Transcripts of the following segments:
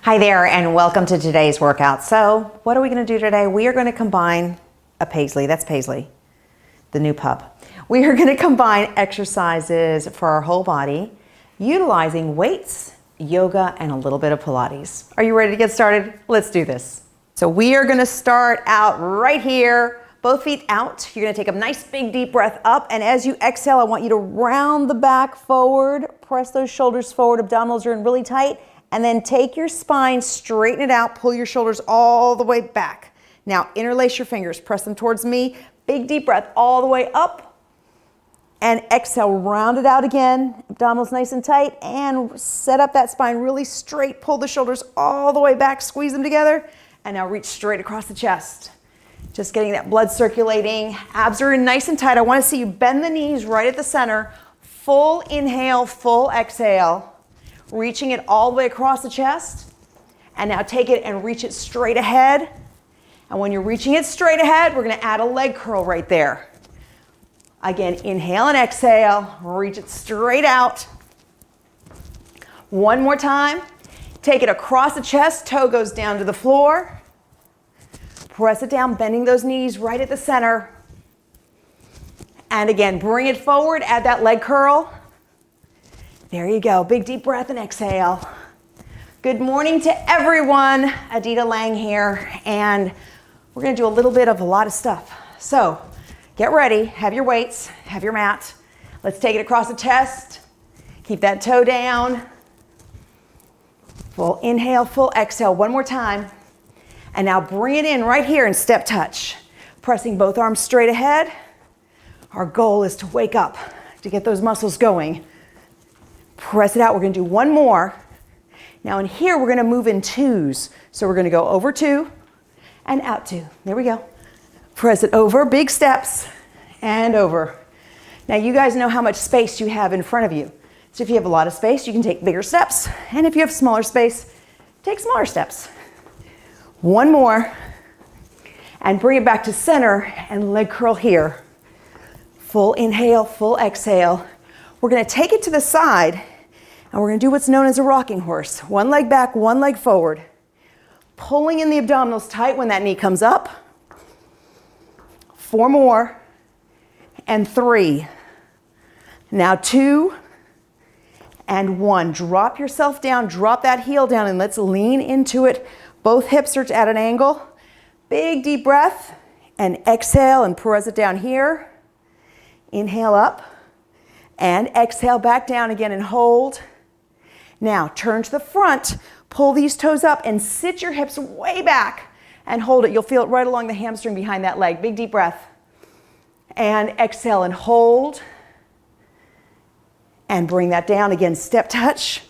Hi there and welcome to today's workout. So what are we going to do today? We are going to combine a Paisley. That's Paisley, the new pup. We are going to combine exercises for our whole body utilizing weights, yoga, and a little bit of Pilates. Are you ready to get started? Let's do this. So we are going to start out right here, both feet out. You're going to take a nice big deep breath up, and as you exhale, I want you to round the back forward, press those shoulders forward, abdominals are in really tight. And then take your spine, straighten it out, pull your shoulders all the way back. Now interlace your fingers, press them towards me. Big deep breath all the way up. And exhale, round it out again. Abdominals nice and tight. And set up that spine really straight. Pull the shoulders all the way back, squeeze them together. And now reach straight across the chest. Just getting that blood circulating. Abs are in nice and tight. I want to see you bend the knees right at the center. Full inhale, full exhale. Reaching it all the way across the chest. And now take it and reach it straight ahead. And when you're reaching it straight ahead, we're going to add a leg curl right there. Again, inhale and exhale. Reach it straight out. One more time. Take it across the chest. Toe goes down to the floor. Press it down, bending those knees right at the center. And again, bring it forward. Add that leg curl. There you go. Big deep breath and exhale. Good morning to everyone. Adita Lang here, and we're going to do a little bit of a lot of stuff. So get ready. Have your weights. Have your mat. Let's take it across the chest. Keep that toe down. Full inhale, full exhale. One more time. And now bring it in right here in step touch. Pressing both arms straight ahead. Our goal is to wake up, to get those muscles going. Press it out. We're going to do one more. Now in here, we're going to move in twos. So we're going to go over two and out two. There we go. Press it over, big steps, and over. Now you guys know how much space you have in front of you. So if you have a lot of space, you can take bigger steps. And if you have smaller space, take smaller steps. One more. And bring it back to center and leg curl here. Full inhale, full exhale. We're going to take it to the side, and we're going to do what's known as a rocking horse. One leg back, one leg forward. Pulling in the abdominals tight when that knee comes up. 4 more, and 3. Now 2, and 1. Drop yourself down, drop that heel down, and let's lean into it. Both hips are at an angle. Big deep breath, and exhale, and press it down here. Inhale up. And exhale back down again and hold. Now turn to the front, pull these toes up and sit your hips way back and hold it. You'll feel it right along the hamstring behind that leg. Big deep breath. And exhale and hold. And bring that down again, step touch.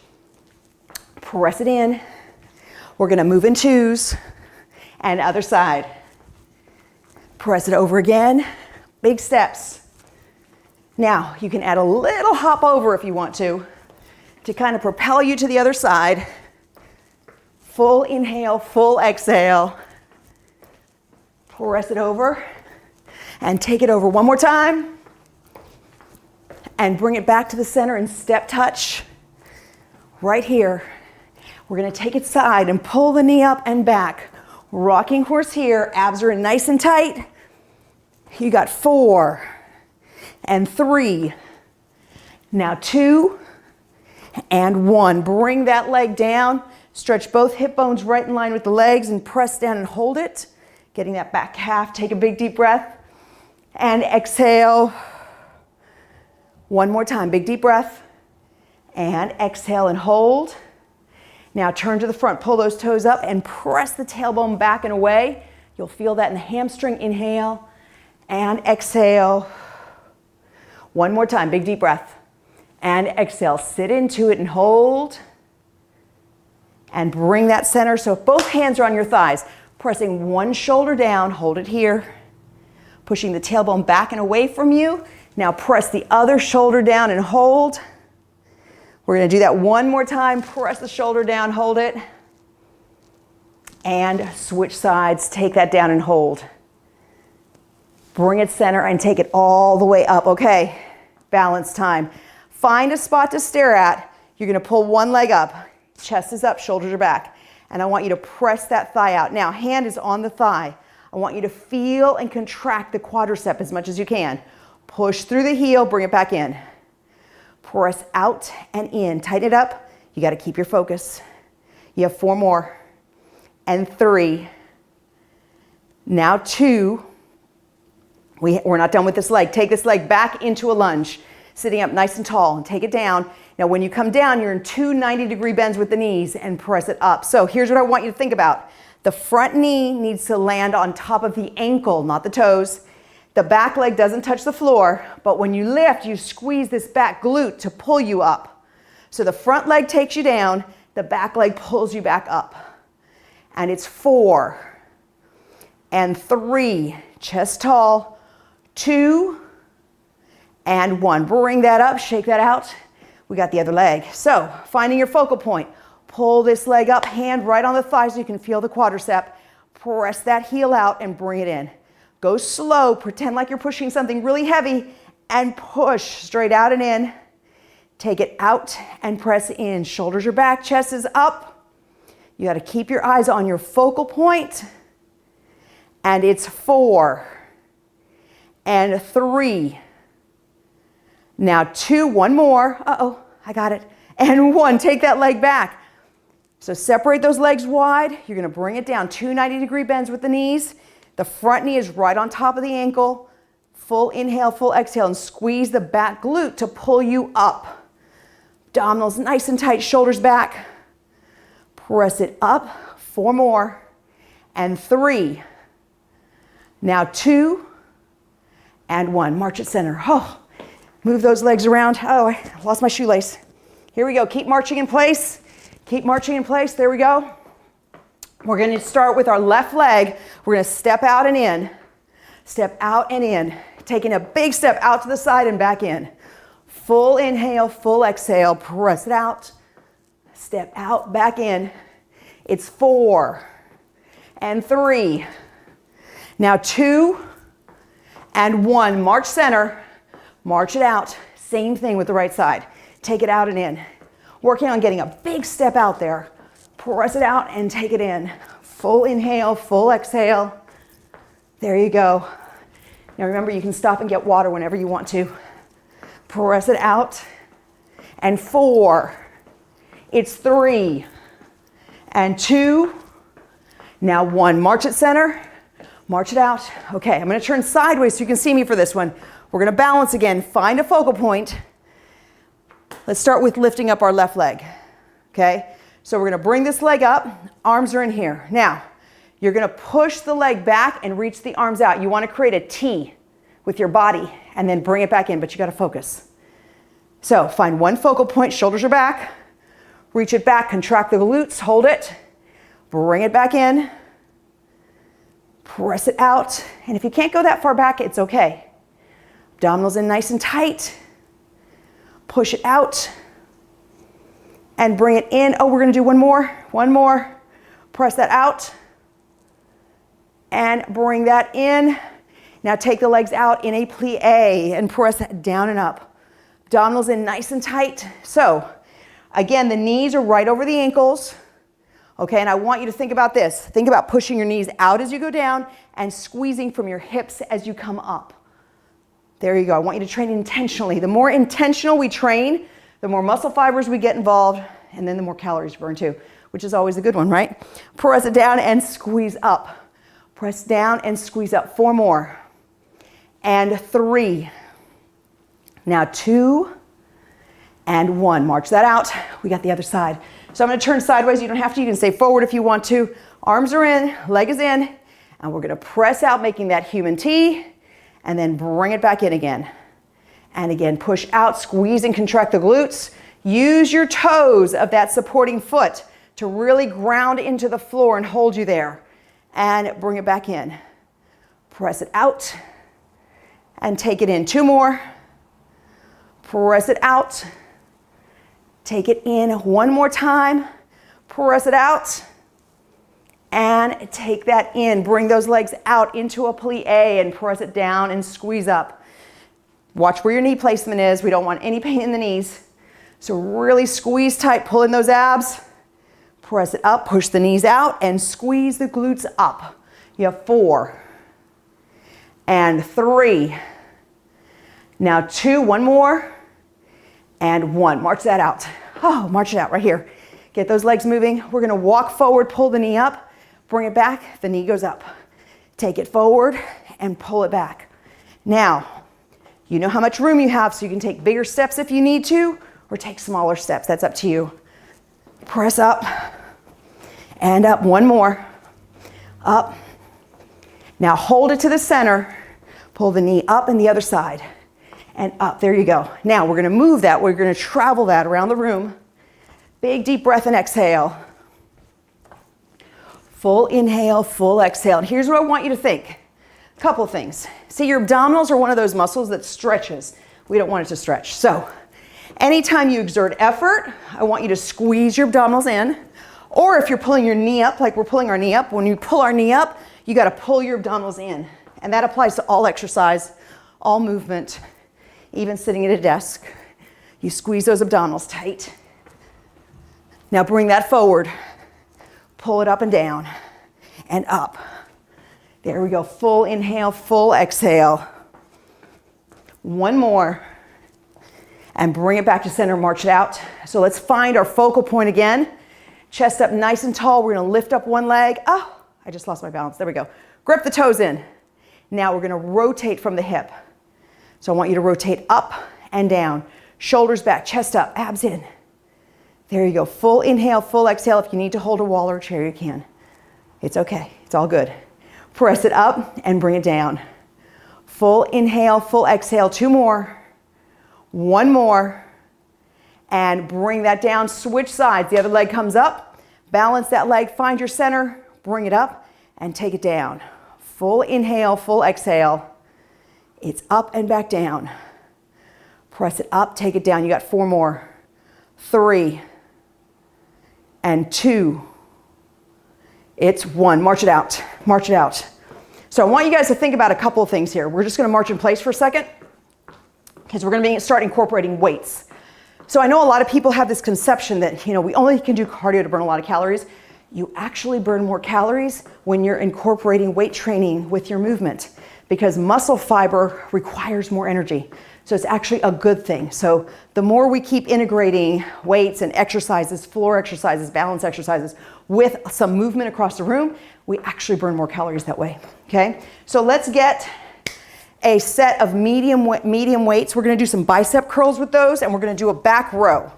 Press it in. We're going to move in twos. And other side. Press it over again. Big steps. Now, you can add a little hop over if you want to kind of propel you to the other side. Full inhale, full exhale. Press it over and take it over one more time. And bring it back to the center and step touch. Right here. We're going to take it side and pull the knee up and back. Rocking horse here. Abs are in nice and tight. You got 4. And 3. Now 2 and 1. Bring that leg down. Stretch both hip bones right in line with the legs and press down and hold it. Getting that back half. Take a big deep breath. And exhale. One more time. Big deep breath. And exhale and hold. Now turn to the front. Pull those toes up and press the tailbone back and away. You'll feel that in the hamstring. Inhale and exhale. One more time, big deep breath. And exhale, sit into it and hold. And bring that center, so if both hands are on your thighs, pressing one shoulder down, hold it here. Pushing the tailbone back and away from you. Now press the other shoulder down and hold. We're going to do that one more time. Press the shoulder down, hold it. And switch sides, take that down and hold. Bring it center and take it all the way up. Okay, balance time. Find a spot to stare at. You're going to pull one leg up. Chest is up, shoulders are back. And I want you to press that thigh out. Now, hand is on the thigh. I want you to feel and contract the quadricep as much as you can. Push through the heel, bring it back in. Press out and in. Tighten it up. You got to keep your focus. You have 4 more. And 3. Now 2. We're not done with this leg. Take this leg back into a lunge. Sitting up nice and tall and take it down. Now when you come down, you're in 2 90-degree bends with the knees and press it up. So here's what I want you to think about. The front knee needs to land on top of the ankle, not the toes. The back leg doesn't touch the floor, but when you lift, you squeeze this back glute to pull you up. So the front leg takes you down, the back leg pulls you back up. And it's 4 and 3, chest tall, 2 and 1. Bring that up, shake that out. We got the other leg. So finding your focal point. Pull this leg up, hand right on the thigh so you can feel the quadricep. Press that heel out and bring it in. Go slow, pretend like you're pushing something really heavy and push straight out and in. Take it out and press in. Shoulders are back, chest is up. You got to keep your eyes on your focal point. And it's 4 and 3. Now 2, 1 more. Uh-oh, I got it. And 1, take that leg back. So separate those legs wide. You're going to bring it down. 2 90-degree bends with the knees. The front knee is right on top of the ankle. Full inhale, full exhale, and squeeze the back glute to pull you up. Abdominals nice and tight, shoulders back. Press it up. 4 more. And 3. Now 2 and 1. March at center. Oh, move those legs around. Oh, I lost my shoelace. Here we go. Keep marching in place. Keep marching in place. There we go. We're going to start with our left leg. We're going to step out and in. Step out and in. Taking a big step out to the side and back in. Full inhale, full exhale. Press it out. Step out, back in. It's 4 and 3. Now 2 and 1. March center. March it out. Same thing with the right side. Take it out and in. Working on getting a big step out there. Press it out and take it in. Full inhale, full exhale. There you go. Now remember, you can stop and get water whenever you want to. Press it out. And 4. It's 3 and 2. Now 1. March at center. March it out. Okay, I'm going to turn sideways so you can see me for this one. We're going to balance again. Find a focal point. Let's start with lifting up our left leg. Okay, so we're going to bring this leg up. Arms are in here. Now, you're going to push the leg back and reach the arms out. You want to create a T with your body and then bring it back in, but you got to focus. So find one focal point. Shoulders are back. Reach it back. Contract the glutes. Hold it. Bring it back in. Press it out. And if you can't go that far back, it's okay. Abdominals in nice and tight. Push it out. And bring it in. Oh, we're going to do one more. One more. Press that out. And bring that in. Now take the legs out in a plie and press that down and up. Abdominals in nice and tight. So, again, the knees are right over the ankles. Okay, and I want you to think about this. Think about pushing your knees out as you go down and squeezing from your hips as you come up. There you go. I want you to train intentionally. The more intentional we train, the more muscle fibers we get involved, and then the more calories burn too, which is always a good one, right? Press it down and squeeze up. Press down and squeeze up. 4 more. And 3. Now 2 and 1. March that out. We got the other side. So I'm going to turn sideways. You don't have to. You can stay forward if you want to. Arms are in, leg is in, and we're going to press out, making that human T, and then bring it back in again. And again, push out, squeeze and contract the glutes. Use your toes of that supporting foot to really ground into the floor and hold you there. And bring it back in. Press it out and take it in. 2 more. Press it out. Take it in 1 more time. Press it out. And take that in. Bring those legs out into a plie and press it down and squeeze up. Watch where your knee placement is. We don't want any pain in the knees. So really squeeze tight, pull in those abs. Press it up, push the knees out, and squeeze the glutes up. You have 4 and 3. Now 2, one more, and 1. March that out. Oh, march it out right here. Get those legs moving. We're gonna walk forward, pull the knee up, bring it back, the knee goes up. Take it forward and pull it back. Now, you know how much room you have, so you can take bigger steps if you need to, or take smaller steps. That's up to you. Press up and up. 1 more. Up. Now hold it to the center. Pull the knee up and the other side. And up. There you go. Now we're going to move that. We're going to travel that around the room. Big deep breath and exhale. Full inhale, full exhale. And here's what I want you to think. A couple of things. See, your abdominals are one of those muscles that stretches. We don't want it to stretch. So anytime you exert effort, I want you to squeeze your abdominals in. Or if you're pulling your knee up, like we're pulling our knee up, when you pull our knee up, you got to pull your abdominals in. And that applies to all exercise, all movement, even sitting at a desk. You squeeze those abdominals tight. Now bring that forward. Pull it up and down and up. There we go. Full inhale, full exhale. 1 more. And bring it back to center, march it out. So let's find our focal point again. Chest up nice and tall. We're gonna lift up one leg. Oh, I just lost my balance. There we go. Grip the toes in. Now we're gonna rotate from the hip. So I want you to rotate up and down. Shoulders back, chest up, abs in. There you go. Full inhale, full exhale. If you need to hold a wall or a chair, you can. It's okay. It's all good. Press it up and bring it down. Full inhale, full exhale. 2 more. 1 more. And bring that down. Switch sides. The other leg comes up. Balance that leg. Find your center. Bring it up and take it down. Full inhale, full exhale. It's up and back down. Press it up, take it down. You got 4 more. 3 and 2. It's 1. March it out. March it out. So I want you guys to think about a couple of things here. We're just going to march in place for a second because we're going to start incorporating weights. So I know a lot of people have this conception that, we only can do cardio to burn a lot of calories. You actually burn more calories when you're incorporating weight training with your movement because muscle fiber requires more energy. So it's actually a good thing. So the more we keep integrating weights and exercises, floor exercises, balance exercises with some movement across the room, we actually burn more calories that way, okay? So let's get a set of medium weights. We're gonna do some bicep curls with those and we're gonna do a back row.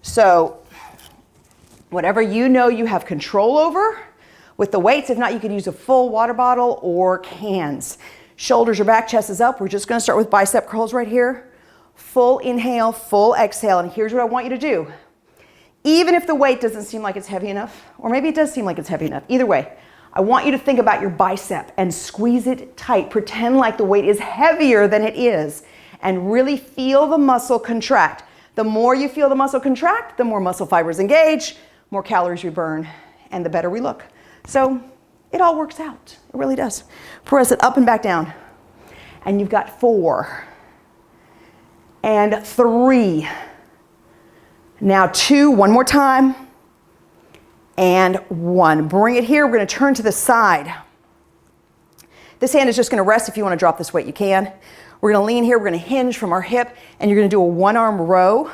So whatever you know you have control over with the weights. If not, you could use a full water bottle or cans. Shoulders are back, chest is up. We're just going to start with bicep curls right here. Full inhale, full exhale. And here's what I want you to do. Even if the weight doesn't seem like it's heavy enough, or maybe it does seem like it's heavy enough, either way, I want you to think about your bicep and squeeze it tight. Pretend like the weight is heavier than it is and really feel the muscle contract. The more you feel the muscle contract, the more muscle fibers engage, more calories we burn, and the better we look. So it all works out. It really does. Press it up and back down. And you've got 4 and 3. Now 2, one more time. And 1. Bring it here. We're going to turn to the side. This hand is just going to rest. If you want to drop this weight, you can. We're going to lean here. We're going to hinge from our hip. And you're going to do a 1-arm row.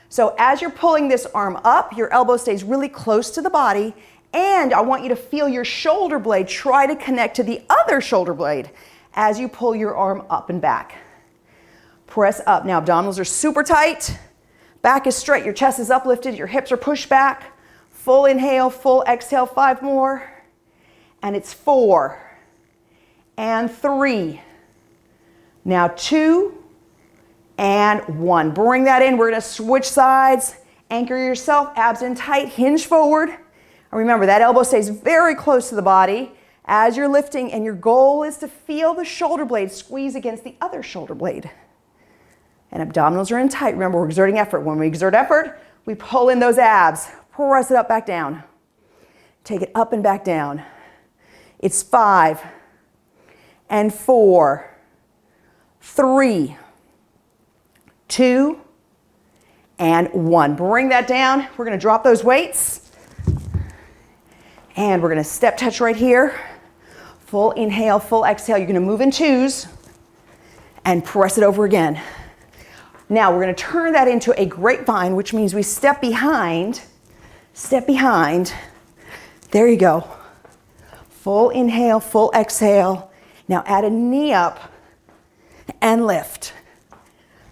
So as you're pulling this arm up, your elbow stays really close to the body. And I want you to feel your shoulder blade try to connect to the other shoulder blade as you pull your arm up and back. Press up. Now abdominals are super tight. Back is straight. Your chest is uplifted. Your hips are pushed back. Full inhale, full exhale. 5 more. And it's 4 and 3. Now 2 and 1. Bring that in. We're going to switch sides. Anchor yourself. Abs in tight. Hinge forward. And remember, that elbow stays very close to the body as you're lifting, and your goal is to feel the shoulder blade squeeze against the other shoulder blade. And abdominals are in tight. Remember, we're exerting effort. When we exert effort, we pull in those abs. Press it up, back down. Take it up and back down. It's 5 and 4, 3, 2, and 1. Bring that down. We're going to drop those weights. And we're gonna step touch right here. Full inhale, full exhale. You're gonna move in twos and press it over again. Now we're gonna turn that into a grapevine, which means we step behind. There you go. Full inhale, full exhale. Now add a knee up and lift.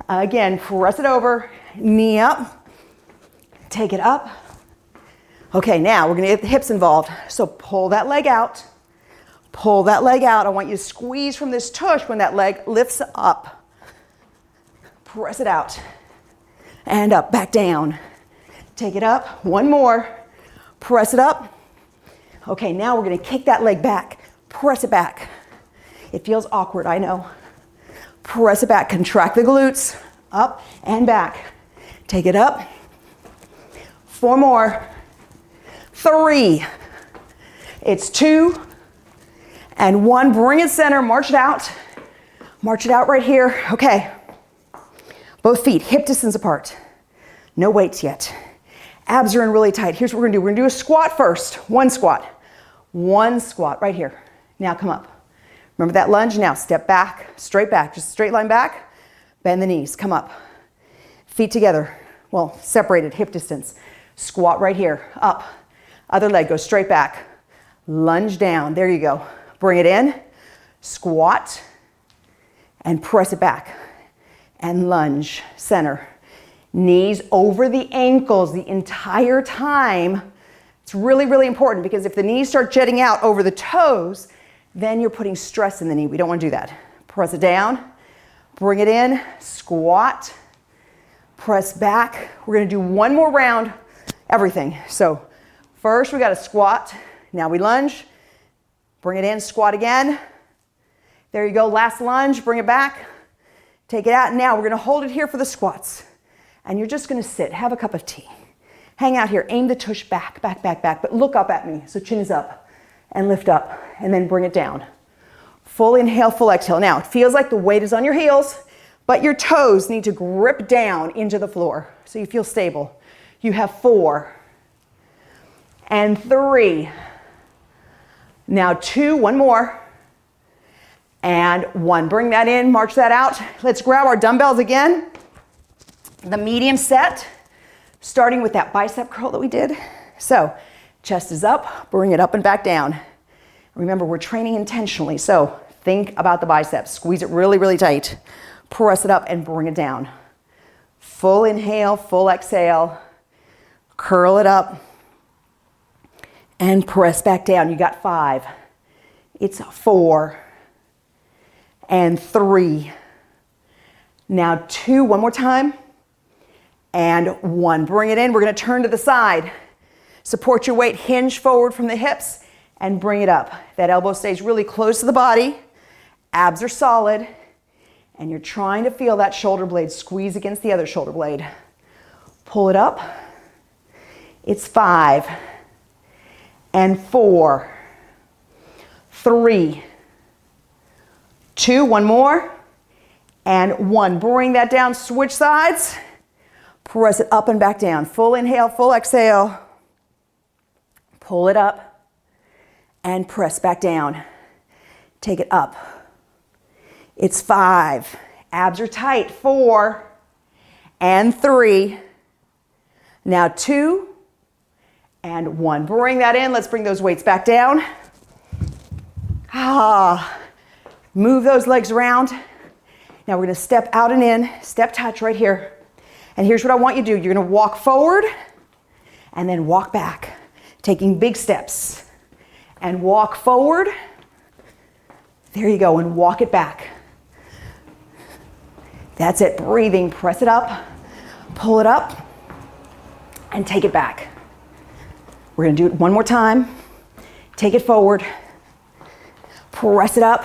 Again, press it over, knee up, take it up. Okay, now we're gonna get the hips involved. So pull that leg out. Pull that leg out. I want you to squeeze from this tush when that leg lifts up. Press it out. And up, back down. Take it up, one more. Press it up. Okay, now we're gonna kick that leg back. Press it back. It feels awkward, I know. Press it back, contract the glutes, up and back. Take it up. 4 more. 3. It's 2 and 1. Bring it center, march it out. March it out right here. Okay. Both feet hip distance apart. No weights yet. Abs are in really tight. Here's what we're gonna do. We're gonna do a squat first. One squat right here. Now come up. Remember that lunge? Now step back, straight back, just straight line back. Bend the knees, come up. Feet together, well, separated, hip distance. Squat right here, up. Other leg goes straight back. Lunge down, there you go. Bring it in, squat, and press it back. And lunge, center. Knees over the ankles the entire time. It's really, really important because if the knees start jetting out over the toes, then you're putting stress in the knee. We don't want to do that. Press it down, bring it in, squat, press back. We're going to do one more round, everything. So first we got to squat. Now we lunge, bring it in, squat again. There you go, last lunge, bring it back, take it out. Now we're going to hold it here for the squats. And you're just going to sit, have a cup of tea. Hang out here, aim the tush back, but look up at me. So chin is up and lift up and then bring it down. Full inhale, full exhale. Now it feels like the weight is on your heels, but your toes need to grip down into the floor so you feel stable. You have 4 and 3. Now 2, one more, and 1. Bring that in, march that out. Let's grab our dumbbells again. The medium set, starting with that bicep curl that we did. So chest is up, bring it up and back down. Remember, we're training intentionally, so think about the biceps. Squeeze it really, really tight. Press it up and bring it down. Full inhale, full exhale. Curl it up and press back down. You got 5. It's 4 and 3. Now 2, one more time. And 1. Bring it in. We're going to turn to the side. Support your weight, hinge forward from the hips, and bring it up. That elbow stays really close to the body. Abs are solid. And you're trying to feel that shoulder blade squeeze against the other shoulder blade. Pull it up. It's 5 and 4, 3, 2, one more, and 1. Bring that down, switch sides. Press it up and back down. Full inhale, full exhale. Pull it up and press back down. Take it up. It's 5. Abs are tight. 4 and 3. Now 2 and 1. Bring that in. Let's bring those weights back down. Move those legs around. Now we're going to step out and in. Step touch right here. And here's what I want you to do. You're going to walk forward and then walk back, taking big steps. And walk forward. There you go. And walk it back. That's it. Breathing. Press it up. Pull it up. And take it back. We're going to do it one more time. Take it forward. Press it up.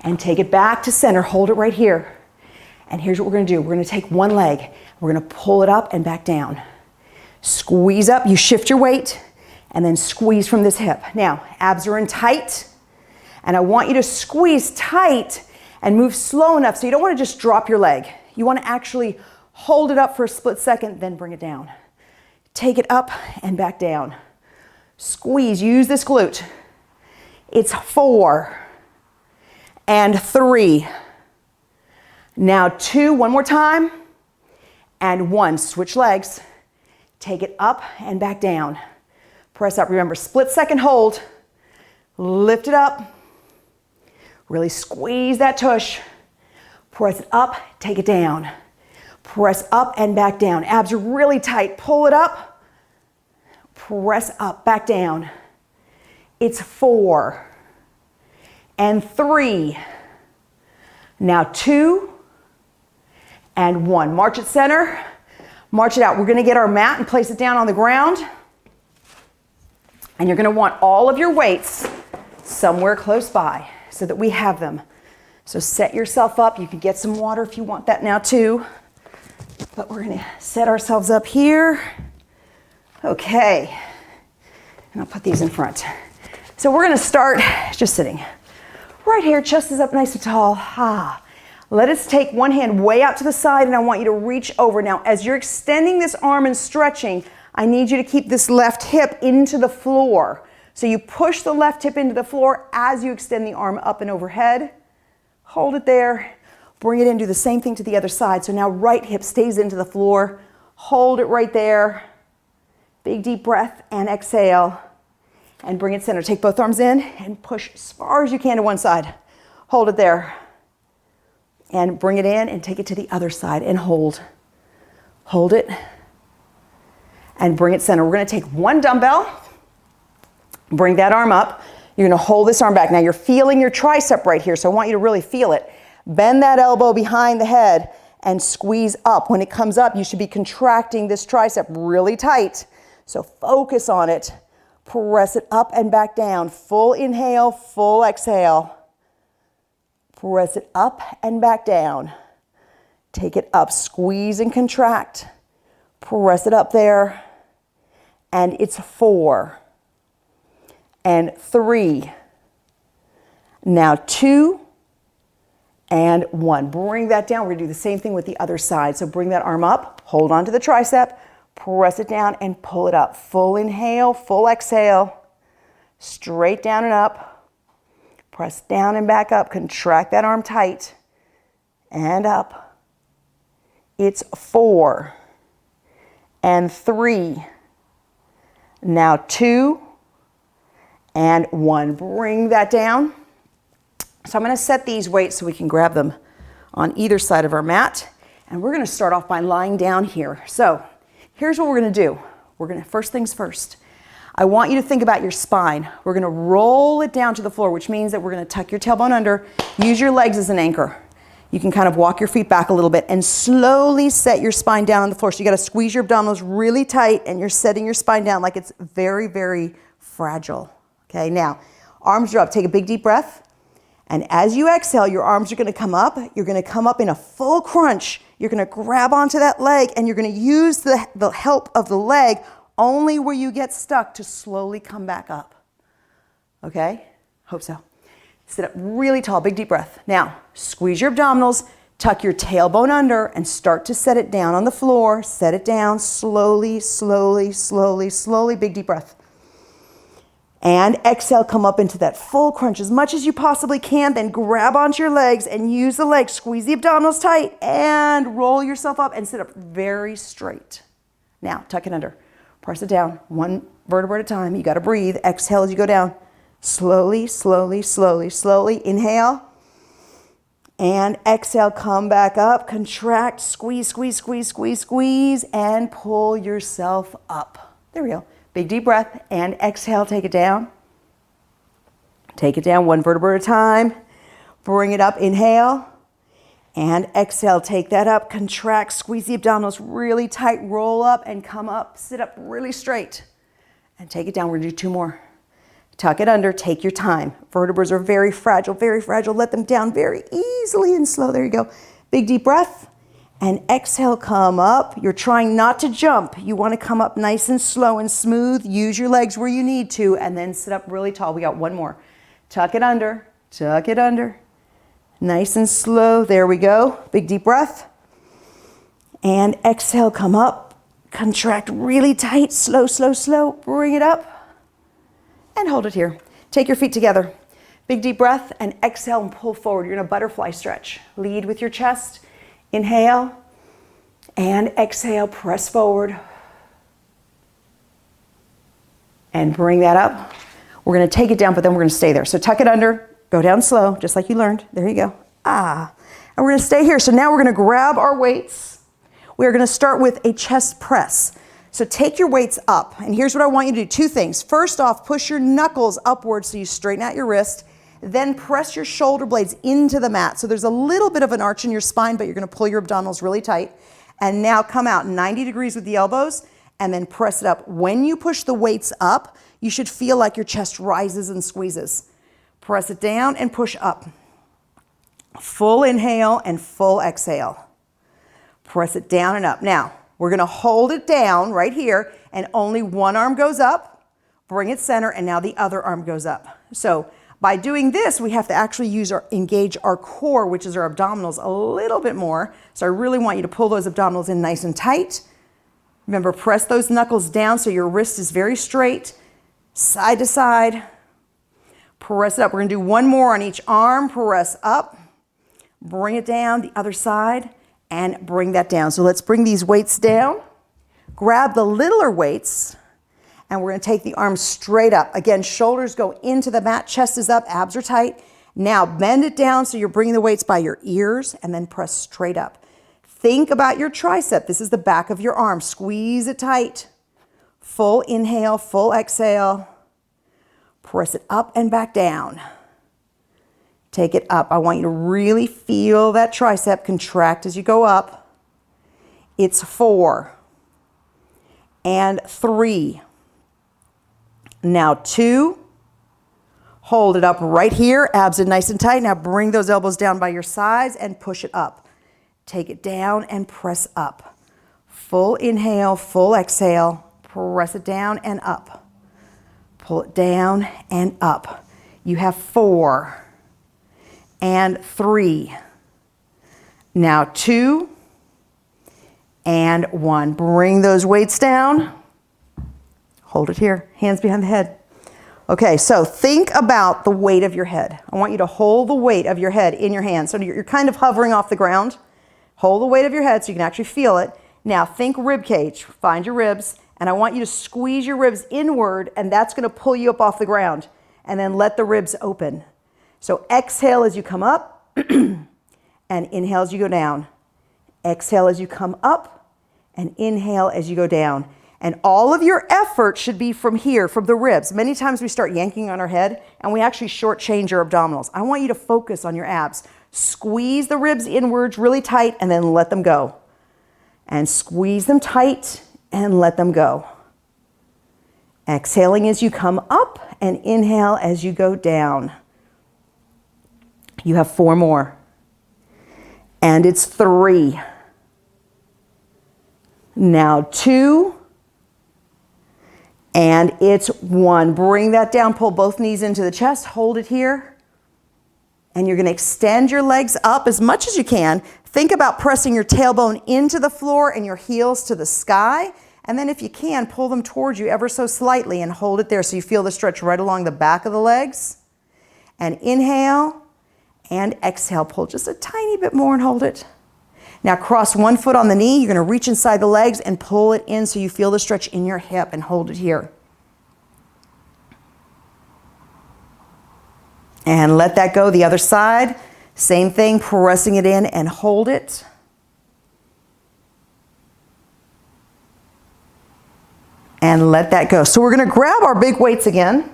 And take it back to center. Hold it right here. And here's what we're going to do. We're going to take one leg. We're going to pull it up and back down. Squeeze up. You shift your weight and then squeeze from this hip. Now, abs are in tight. And I want you to squeeze tight and move slow enough so you don't want to just drop your leg. You want to actually hold it up for a split second, then bring it down. Take it up and back down. Squeeze, use this glute. It's 4 and 3. Now 2, one more time, and 1. Switch legs. Take it up and back down. Press up. Remember, split second hold. Lift it up. Really squeeze that tush. Press it up, take it down. Press up and back down. Abs are really tight. Pull it up. Press up, back down. It's 4 and 3. Now 2 and 1. March it center. March it out. We're going to get our mat and place it down on the ground. And you're going to want all of your weights somewhere close by so that we have them. So set yourself up. You can get some water if you want that now too. But we're going to set ourselves up here. Okay. And I'll put these in front. So we're going to start just sitting. Right here, chest is up nice and tall. Let us take one hand way out to the side, and I want you to reach over. Now, as you're extending this arm and stretching, I need you to keep this left hip into the floor. So you push the left hip into the floor as you extend the arm up and overhead. Hold it there. Bring it in. Do the same thing to the other side. So now right hip stays into the floor. Hold it right there. Big deep breath and exhale. And bring it center. Take both arms in and push as far as you can to one side. Hold it there. And bring it in and take it to the other side and hold. Hold it. And bring it center. We're going to take one dumbbell. Bring that arm up. You're going to hold this arm back. Now you're feeling your tricep right here, so I want you to really feel it. Bend that elbow behind the head and squeeze up. When it comes up, you should be contracting this tricep really tight. So focus on it. Press it up and back down. Full inhale, full exhale. Press it up and back down. Take it up. Squeeze and contract. Press it up there. And it's 4 and 3. Now 2 and 1. Bring that down. We're going to do the same thing with the other side. So bring that arm up. Hold on to the tricep. Press it down and pull it up. Full inhale, full exhale. Straight down and up. Press down and back up. Contract that arm tight. And up. It's 4 and 3. Now 2 and 1. Bring that down. So I'm going to set these weights so we can grab them on either side of our mat. And we're going to start off by lying down here. So here's what we're going to do. We're going to, first things first, I want you to think about your spine. We're going to roll it down to the floor, which means that we're going to tuck your tailbone under, use your legs as an anchor. You can kind of walk your feet back a little bit and slowly set your spine down on the floor. So you got to squeeze your abdominals really tight and you're setting your spine down like it's very, very fragile. Okay, now arms are up. Take a big deep breath. And as you exhale, your arms are going to come up. You're going to come up in a full crunch. You're going to grab onto that leg and you're going to use the help of the leg only where you get stuck to slowly come back up. Okay? Hope so. Sit up really tall, big deep breath. Now, squeeze your abdominals, tuck your tailbone under and start to set it down on the floor. Set it down slowly, slowly, slowly, slowly, big deep breath. And exhale, come up into that full crunch as much as you possibly can. Then grab onto your legs and use the legs. Squeeze the abdominals tight and roll yourself up and sit up very straight. Now, tuck it under. Press it down, one vertebra at a time. You got to breathe. Exhale as you go down. Slowly, slowly, slowly, slowly. Inhale. And exhale, come back up. Contract, squeeze, squeeze, squeeze, squeeze, squeeze, and pull yourself up. There we go. Big deep breath and exhale, take it down. Take it down one vertebra at a time. Bring it up, inhale. And exhale, take that up, contract, squeeze the abdominals really tight, roll up and come up, sit up really straight. And take it down, we're gonna do 2 more. Tuck it under, take your time. Vertebrae are very fragile, let them down very easily and slow, there you go. Big deep breath. And exhale, come up. You're trying not to jump. You want to come up nice and slow and smooth. Use your legs where you need to, and then sit up really tall. We got 1 more. Tuck it under, tuck it under. Nice and slow. There we go. Big deep breath. And exhale, come up. Contract really tight. Slow, slow, slow. Bring it up. and hold it here. Take your feet together. Big deep breath and exhale and pull forward. You're in a butterfly stretch. Lead with your chest. Inhale and exhale, press forward. And bring that up. We're gonna take it down, but then we're gonna stay there. So tuck it under, go down slow, just like you learned. There you go. And we're gonna stay here. So now we're gonna grab our weights. We're gonna start with a chest press. So take your weights up, and here's what I want you to do. Two things. First off, push your knuckles upwards so you straighten out your wrist. Then press your shoulder blades into the mat. So there's a little bit of an arch in your spine, but you're gonna pull your abdominals really tight. And now come out 90 degrees with the elbows, and then press it up. When you push the weights up, you should feel like your chest rises and squeezes. Press it down and push up. Full inhale and full exhale. Press it down and up. Now, we're gonna hold it down right here, and only one arm goes up, bring it center, and now the other arm goes up. So by doing this, we have to actually engage our core, which is our abdominals, a little bit more. So I really want you to pull those abdominals in nice and tight. Remember, press those knuckles down so your wrist is very straight, side to side. Press it up. We're gonna do one more on each arm. Press up, bring it down, the other side, and bring that down. So let's bring these weights down. Grab the littler weights, and we're gonna take the arms straight up. Again, shoulders go into the mat, chest is up, abs are tight. Now bend it down so you're bringing the weights by your ears, and then press straight up. Think about your tricep. This is the back of your arm. Squeeze it tight. Full inhale, full exhale. Press it up and back down. Take it up. I want you to really feel that tricep contract as you go up. It's 4 and 3. Now 2. Hold it up right here. Abs in nice and tight. Now bring those elbows down by your sides and push it up. Take it down and press up. Full inhale, full exhale. Press it down and up. Pull it down and up. You have 4 and 3. Now 2 and 1. Bring those weights down. Hold it here, hands behind the head. Okay, so think about the weight of your head. I want you to hold the weight of your head in your hands. So you're kind of hovering off the ground. Hold the weight of your head so you can actually feel it. Now think rib cage. Find your ribs, and I want you to squeeze your ribs inward, and that's gonna pull you up off the ground. And then let the ribs open. So exhale as you come up, and inhale as you go down. Exhale as you come up, and inhale as you go down. And all of your effort should be from here, from the ribs. Many times we start yanking on our head, and we actually shortchange our abdominals. I want you to focus on your abs. Squeeze the ribs inwards really tight, and then let them go. And squeeze them tight, and let them go. Exhaling as you come up, and inhale as you go down. You have 4 more. And it's 3. Now 2. And it's 1. Bring that down, pull both knees into the chest, hold it here. And you're gonna extend your legs up as much as you can. Think about pressing your tailbone into the floor and your heels to the sky. And then if you can, pull them towards you ever so slightly and hold it there so you feel the stretch right along the back of the legs. And inhale and exhale. Pull just a tiny bit more and hold it. Now cross one foot on the knee. You're gonna reach inside the legs and pull it in so you feel the stretch in your hip, and hold it here. And let that go the other side. Same thing, pressing it in and hold it. And let that go. So we're gonna grab our big weights again.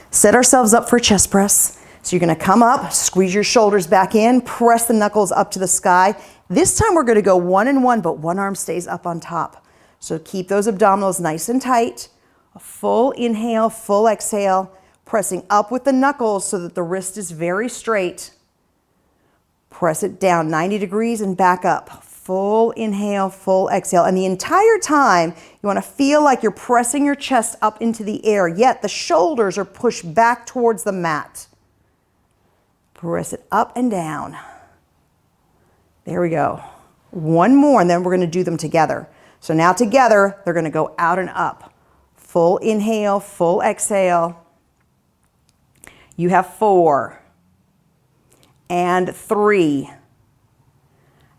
Set ourselves up for chest press. So you're gonna come up, squeeze your shoulders back in, press the knuckles up to the sky. This time we're gonna go 1 and 1, but one arm stays up on top. So keep those abdominals nice and tight. A full inhale, full exhale. Pressing up with the knuckles so that the wrist is very straight. Press it down 90 degrees and back up. Full inhale, full exhale. And the entire time, you want to feel like you're pressing your chest up into the air, yet the shoulders are pushed back towards the mat. Press it up and down. There we go. 1 more, and then we're going to do them together. So now together, they're going to go out and up. Full inhale, full exhale. You have 4 and 3.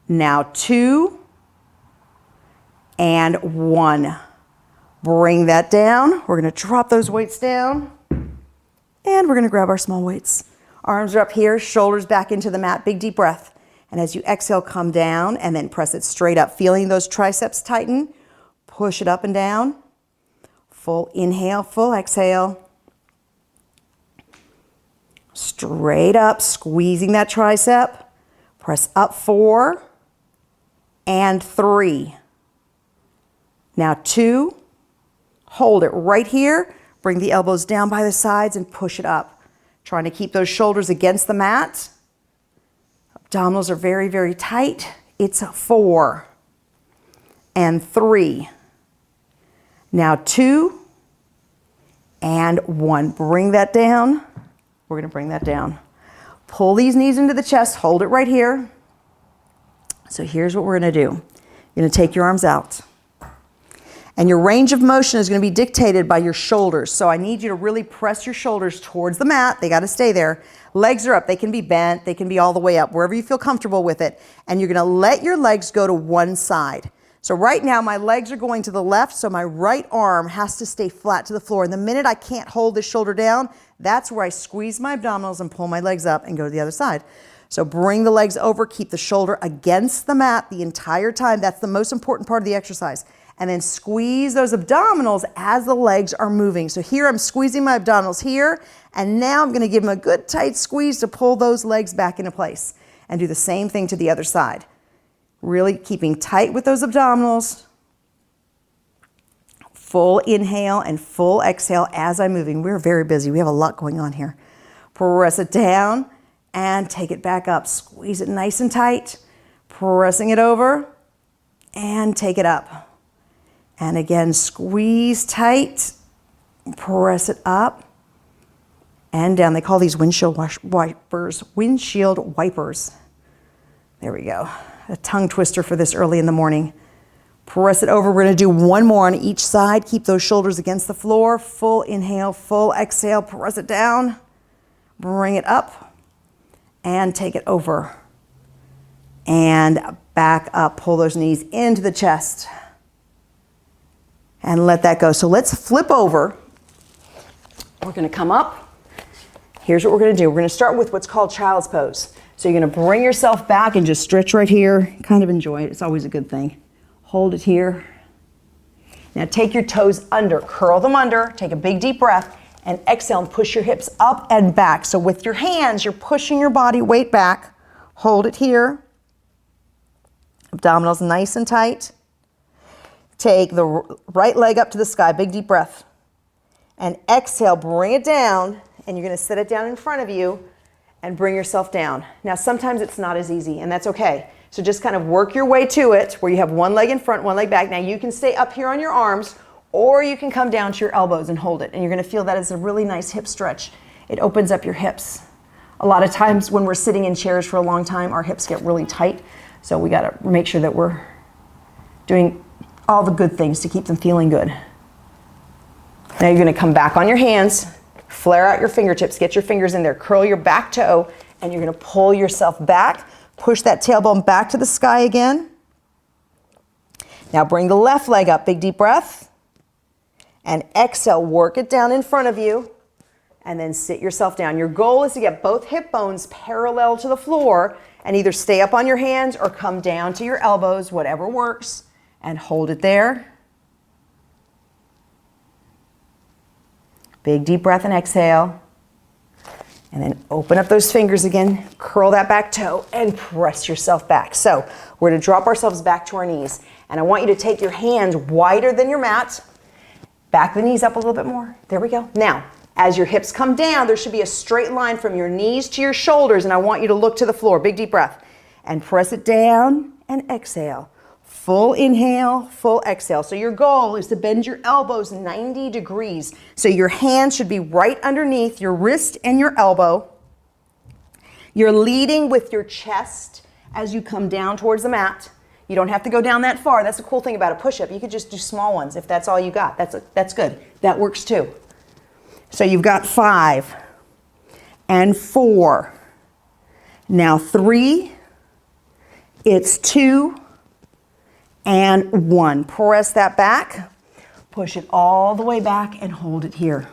Now 2 and 1. Bring that down. We're going to drop those weights down. And we're going to grab our small weights. Arms are up here, shoulders back into the mat. Big deep breath. And as you exhale, come down and then press it straight up. Feeling those triceps tighten. Push it up and down. Full inhale, full exhale. Straight up, squeezing that tricep. Press up 4 and 3. Now 2. Hold it right here. Bring the elbows down by the sides and push it up. Trying to keep those shoulders against the mat. Abdominals are very, very tight. It's 4 and 3. Now 2 and 1. Bring that down. We're going to bring that down. Pull these knees into the chest. Hold it right here. So here's what we're going to do. You're going to take your arms out. And your range of motion is going to be dictated by your shoulders. So I need you to really press your shoulders towards the mat. They got to stay there. Legs are up. They can be bent. They can be all the way up, wherever you feel comfortable with it. And you're going to let your legs go to one side. So right now my legs are going to the left, so my right arm has to stay flat to the floor. And the minute I can't hold this shoulder down, that's where I squeeze my abdominals and pull my legs up and go to the other side. So bring the legs over, keep the shoulder against the mat the entire time. That's the most important part of the exercise. And then squeeze those abdominals as the legs are moving. So here I'm squeezing my abdominals here, and now I'm going to give them a good tight squeeze to pull those legs back into place. And do the same thing to the other side. Really keeping tight with those abdominals. Full inhale and full exhale as I'm moving. We're very busy. We have a lot going on here. Press it down and take it back up. Squeeze it nice and tight. Pressing it over and take it up. And again, squeeze tight, press it up and down. They call these windshield wipers. There we go. A tongue twister for this early in the morning. Press it over. We're going to do one more on each side. Keep those shoulders against the floor. Full inhale, full exhale. Press it down. Bring it up and take it over. And back up. Pull those knees into the chest. And let that go. So let's flip over. We're going to come up. Here's what we're going to do. We're going to start with what's called child's pose. So you're going to bring yourself back and just stretch right here. Kind of enjoy it. It's always a good thing. Hold it here. Now take your toes under. Curl them under. Take a big deep breath. And exhale and push your hips up and back. So with your hands, you're pushing your body weight back. Hold it here. Abdominals nice and tight. Take the right leg up to the sky, big deep breath. And exhale, bring it down, and you're going to set it down in front of you and bring yourself down. Now, sometimes it's not as easy, and that's okay. So just kind of work your way to it where you have one leg in front, one leg back. Now, you can stay up here on your arms, or you can come down to your elbows and hold it. And you're going to feel that as a really nice hip stretch. It opens up your hips. A lot of times when we're sitting in chairs for a long time, our hips get really tight. So we got to make sure that we're doing all the good things to keep them feeling good. Now you're going to come back on your hands, flare out your fingertips, get your fingers in there, curl your back toe, and you're going to pull yourself back, push that tailbone back to the sky again. Now bring the left leg up, big deep breath, and exhale, work it down in front of you, and then sit yourself down. Your goal is to get both hip bones parallel to the floor and either stay up on your hands or come down to your elbows, whatever works. And hold it there. Big deep breath and exhale. And then open up those fingers again, curl that back toe and press yourself back. So we're going to drop ourselves back to our knees. And I want you to take your hands wider than your mat. Back the knees up a little bit more. There we go. Now, as your hips come down, there should be a straight line from your knees to your shoulders. And I want you to look to the floor. Big deep breath. And press it down and exhale. Full inhale, full exhale. So your goal is to bend your elbows 90 degrees. So your hands should be right underneath your wrist and your elbow. You're leading with your chest as you come down towards the mat. You don't have to go down that far. That's the cool thing about a push-up. You could just do small ones if that's all you got. That's good. That works too. So you've got 5 and 4. Now 3, it's 2 and 1. Press that back, push it all the way back and hold it here.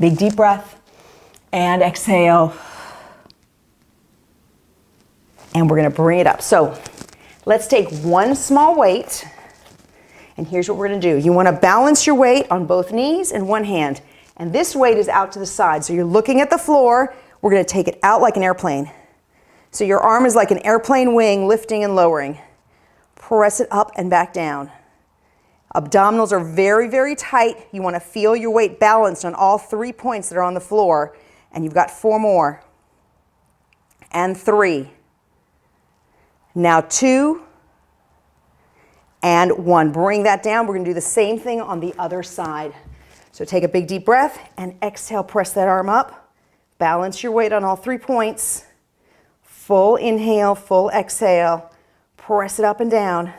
Big deep breath and exhale. And we're gonna bring it up. So let's take one small weight, and here's what we're gonna do. You wanna balance your weight on both knees and one hand. And this weight is out to the side. So you're looking at the floor. We're gonna take it out like an airplane. So your arm is like an airplane wing, lifting and lowering. Press it up and back down. Abdominals are very, very tight. You wanna feel your weight balanced on all 3 points that are on the floor. And you've got 4 more. And 3. Now 2 and 1. Bring that down. We're gonna do the same thing on the other side. So take a big deep breath and exhale, press that arm up. Balance your weight on all 3 points. Full inhale, full exhale. Press it up and down.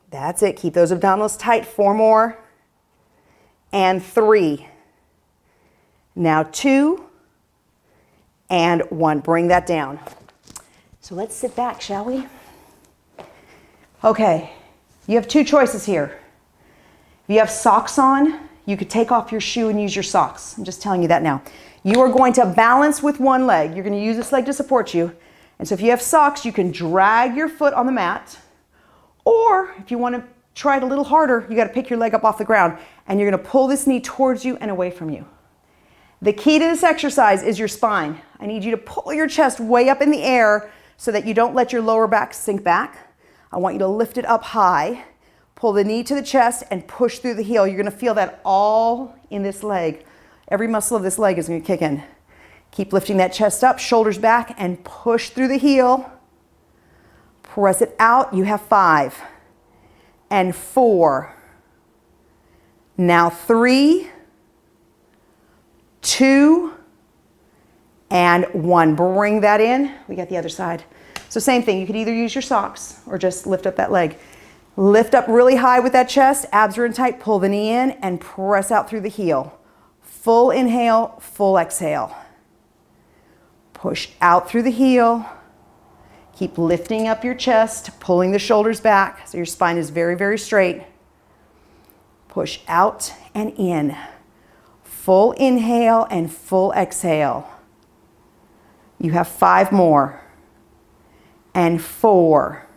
That's it. Keep those abdominals tight. 4 more. And 3. Now 2 and 1. Bring that down. So let's sit back, shall we? Okay, you have 2 choices here. If you have socks on, you could take off your shoe and use your socks. I'm just telling you that now. You are going to balance with one leg. You're going to use this leg to support you. And so if you have socks, you can drag your foot on the mat. Or if you want to try it a little harder, you got to pick your leg up off the ground and you're going to pull this knee towards you and away from you. The key to this exercise is your spine. I need you to pull your chest way up in the air so that you don't let your lower back sink back. I want you to lift it up high, pull the knee to the chest and push through the heel. You're going to feel that all in this leg. Every muscle of this leg is going to kick in. Keep lifting that chest up, shoulders back, and push through the heel. Press it out. You have 5 and 4. Now 3, 2, and 1. Bring that in. We got the other side. So same thing. You could either use your socks or just lift up that leg. Lift up really high with that chest. Abs are in tight. Pull the knee in and press out through the heel. Full inhale, full exhale. Push out through the heel. Keep lifting up your chest, pulling the shoulders back so your spine is very, very straight. Push out and in. Full inhale and full exhale. You have 5 more. And 4.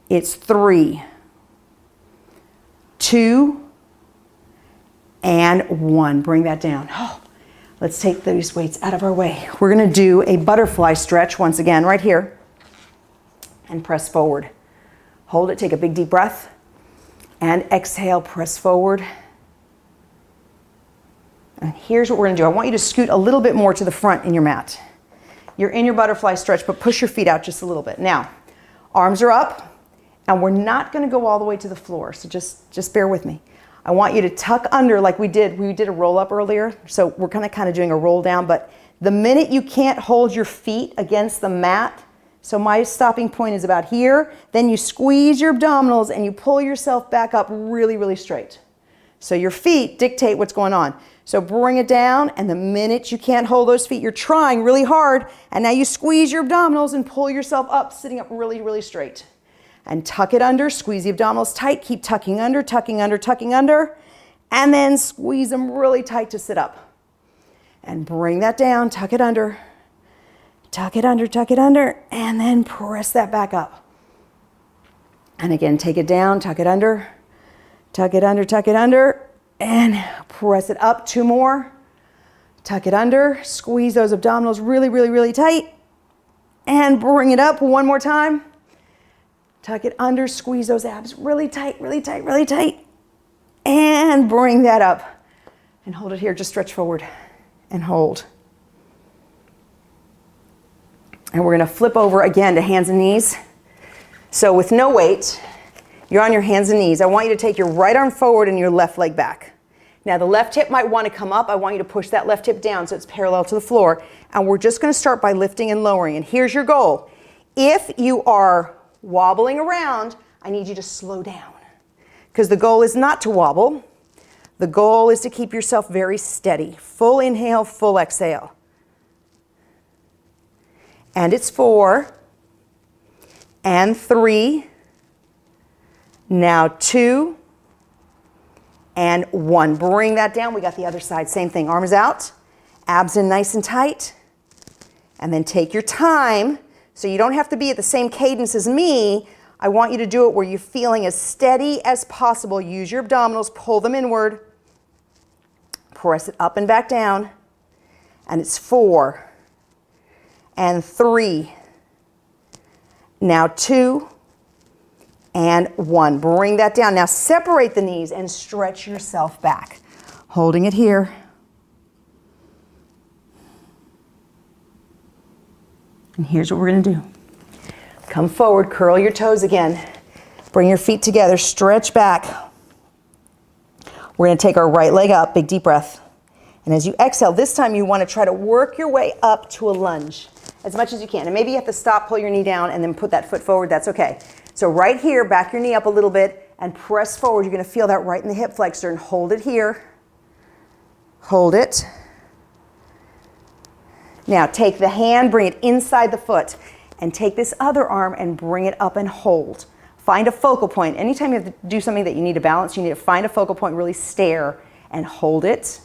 It's 3, 2, and 1. Bring that down. Oh, let's take these weights out of our way. We're going to do a butterfly stretch once again right here. And press forward. Hold it. Take a big deep breath. And exhale. Press forward. And here's what we're going to do. I want you to scoot a little bit more to the front in your mat. You're in your butterfly stretch, but push your feet out just a little bit. Now, arms are up. And we're not going to go all the way to the floor. So just bear with me. I want you to tuck under like we did. We did a roll up earlier. So we're kind of doing a roll down. But the minute you can't hold your feet against the mat, so my stopping point is about here, then you squeeze your abdominals and you pull yourself back up really, really straight. So your feet dictate what's going on. So bring it down, and the minute you can't hold those feet, you're trying really hard, and now you squeeze your abdominals and pull yourself up, sitting up really, really straight. And tuck it under, squeeze the abdominals tight, keep tucking under, tucking under, tucking under, and then squeeze them really tight to sit up. And bring that down, tuck it under, and then press that back up. And again, take it down, tuck it under, and press it up. 2 more. Tuck it under, squeeze those abdominals really, really, really tight, and bring it up 1 more time. Tuck it under, squeeze those abs really tight, really tight, really tight. And bring that up. And hold it here, just stretch forward and hold. And we're gonna flip over again to hands and knees. So with no weight, you're on your hands and knees. I want you to take your right arm forward and your left leg back. Now the left hip might wanna come up. I want you to push that left hip down so it's parallel to the floor. And we're just gonna start by lifting and lowering. And here's your goal. If you are wobbling around, I need you to slow down. because the goal is not to wobble. The goal is to keep yourself very steady. Full inhale, full exhale. And it's 4 and 3. Now 2 and 1. Bring that down. We got the other side. Same thing. Arms out, abs in nice and tight. And then take your time. So you don't have to be at the same cadence as me. I want you to do it where you're feeling as steady as possible. Use your abdominals, pull them inward. Press it up and back down. And it's 4 and 3. Now 2 and 1. Bring that down. Now separate the knees and stretch yourself back. Holding it here. And here's what we're going to do. Come forward, curl your toes again. Bring your feet together, stretch back. We're going to take our right leg up, big deep breath. And as you exhale, this time you want to try to work your way up to a lunge as much as you can. And maybe you have to stop, pull your knee down, and then put that foot forward. That's okay. So right here, back your knee up a little bit and press forward. You're going to feel that right in the hip flexor and hold it here. Hold it. Now take the hand, bring it inside the foot, and take this other arm and bring it up and hold. Find a focal point. Anytime you have to do something that you need to balance, you need to find a focal point, really stare and hold it.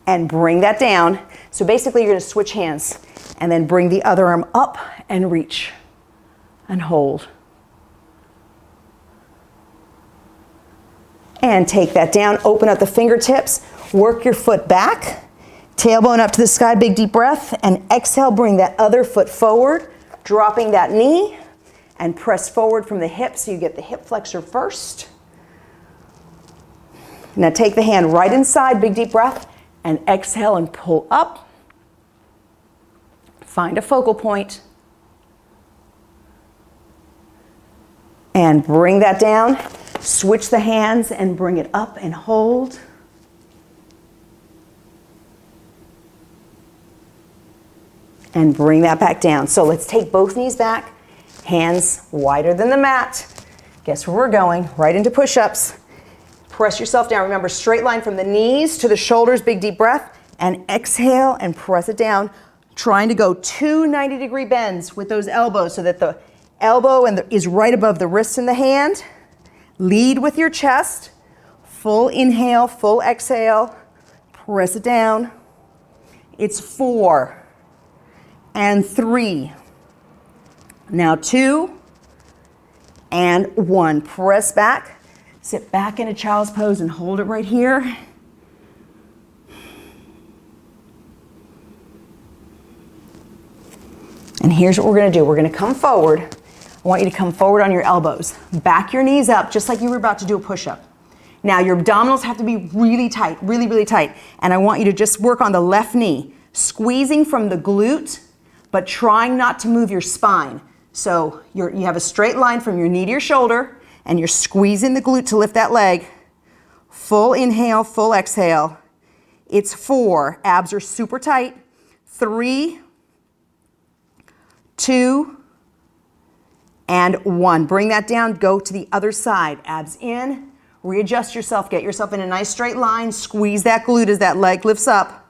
And bring that down. So basically you're going to switch hands and then bring the other arm up and reach and hold. And take that down, open up the fingertips, work your foot back. Tailbone up to the sky, big deep breath, and exhale, bring that other foot forward, dropping that knee, and press forward from the hip so you get the hip flexor first. Now take the hand right inside, big deep breath, and exhale and pull up. Find a focal point. And bring that down. Switch the hands and bring it up and hold. And bring that back down. So let's take both knees back, hands wider than the mat. Guess where we're going? Right into push-ups. Press yourself down. Remember, straight line from the knees to the shoulders, big deep breath, and exhale and press it down. Trying to go 2 90-degree bends with those elbows so that the elbow is right above the wrist and the hand. Lead with your chest. Full inhale, full exhale. Press it down. It's 4 and 3. Now 2 and 1. Press back. Sit back into child's pose and hold it right here. And here's what we're going to do. We're going to come forward. I want you to come forward on your elbows. Back your knees up just like you were about to do a push-up. Now your abdominals have to be really tight, really, really tight. And I want you to just work on the left knee, squeezing from the glute, but trying not to move your spine. So you have a straight line from your knee to your shoulder, and you're squeezing the glute to lift that leg. Full inhale, full exhale. It's 4. Abs are super tight. 3, 2, and 1. Bring that down. Go to the other side. Abs in. Readjust yourself. Get yourself in a nice straight line. Squeeze that glute as that leg lifts up.